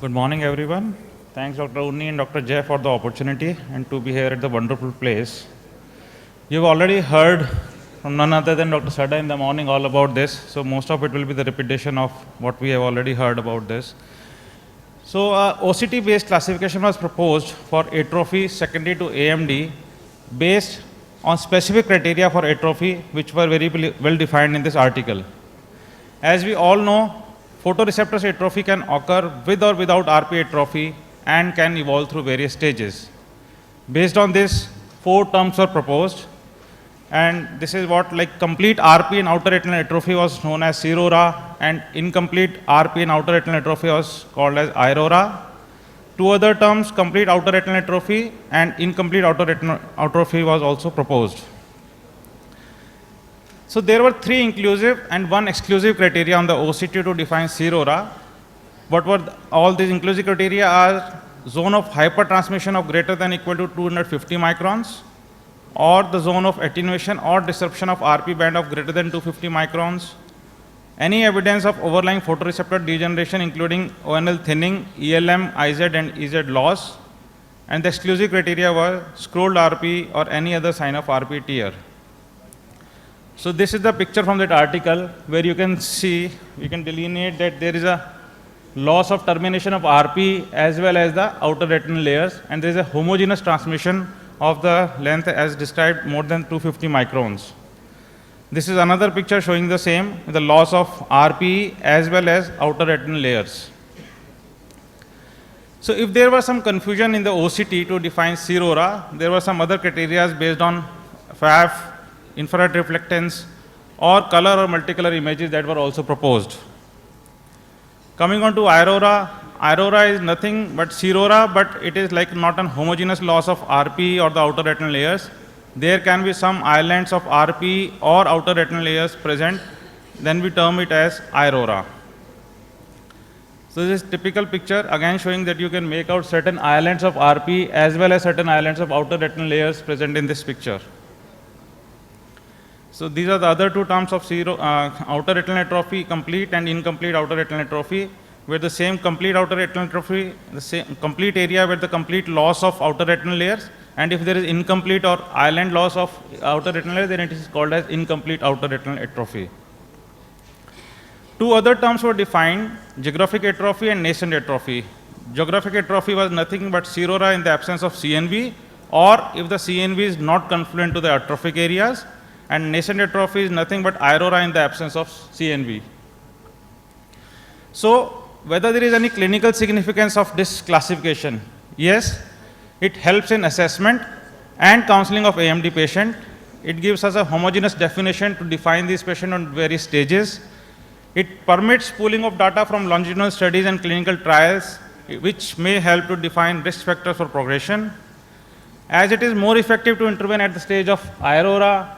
Good morning, everyone. Thanks, Dr. Unni and Dr. Jay, for the opportunity and to be here at the wonderful place. You've already heard from none other than Dr. Sada in the morning all about this, so most of it will be the repetition of what we have already heard about this. So, OCT-based classification was proposed for atrophy secondary to AMD based on specific criteria for atrophy, which were very well defined in this article. As we all know, photoreceptors atrophy can occur with or without RP atrophy and can evolve through various stages. Based on this, 4 terms were proposed, and this is what, like, complete RP and outer retinal atrophy was known as CRORA, and incomplete RP and outer retinal atrophy was called as IRORA. 2 other terms, complete outer retinal atrophy and incomplete outer retinal atrophy, was also proposed. So there were 3 inclusive and 1 exclusive criteria on the OCT to define CRORA. What were all these inclusive criteria are zone of hypertransmission of greater than or equal to 250 microns, or the zone of attenuation or disruption of RP band of greater than 250 microns, any evidence of overlying photoreceptor degeneration including ONL thinning, ELM, IZ and EZ loss, and the exclusive criteria were scrolled RP or any other sign of RP tear. So this is the picture from that article where you can see, you can delineate that there is a loss of termination of RP as well as the outer retinal layers, and there is a homogeneous transmission of the length as described more than 250 microns. This is another picture showing the same, the loss of RP as well as outer retinal layers. So if there was some confusion in the OCT to define CRORA, there were some other criteria based on FAF, infrared reflectance, or color or multicolor images that were also proposed. Coming on to IRORA, IRORA is nothing but CRORA, but it is like not an homogeneous loss of RP or the outer retinal layers. There can be some islands of RP or outer retinal layers present, then we term it as IRORA. So this is typical picture, again showing that you can make out certain islands of RP as well as certain islands of outer retinal layers present in this picture. So these are the other 2 terms of outer retinal atrophy, complete and incomplete outer retinal atrophy, where the same complete outer retinal atrophy, the same complete area where the complete loss of outer retinal layers, and if there is incomplete or island loss of outer retinal layers, then it is called as incomplete outer retinal atrophy. 2 other terms were defined, geographic atrophy and nascent atrophy. Geographic atrophy was nothing but CRORA in the absence of CNV, or if the CNV is not confluent to the atrophic areas, and nascent atrophy is nothing but IRORA in the absence of CNV. So whether there is any clinical significance of this classification? Yes, it helps in assessment and counseling of AMD patient. It gives us a homogeneous definition to define these patients on various stages. It permits pooling of data from longitudinal studies and clinical trials, which may help to define risk factors for progression. As it is more effective to intervene at the stage of IRORA,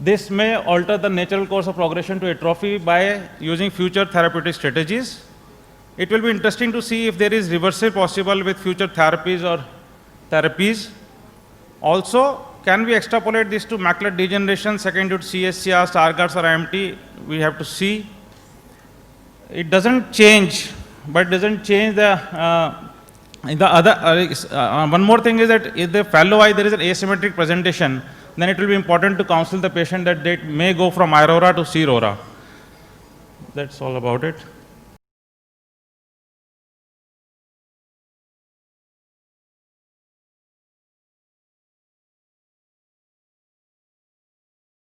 this may alter the natural course of progression to atrophy by using future therapeutic strategies. It will be interesting to see if there is reversal possible with future therapies or therapies. Also, can we extrapolate this to macular degeneration secondary to CSCR, Stargardt's or IMT? We have to see. It doesn't change, but doesn't change the other. One more thing is that if the fallow eye there is an asymmetric presentation, then it will be important to counsel the patient that they may go from IRORA to CRORA. That's all about it.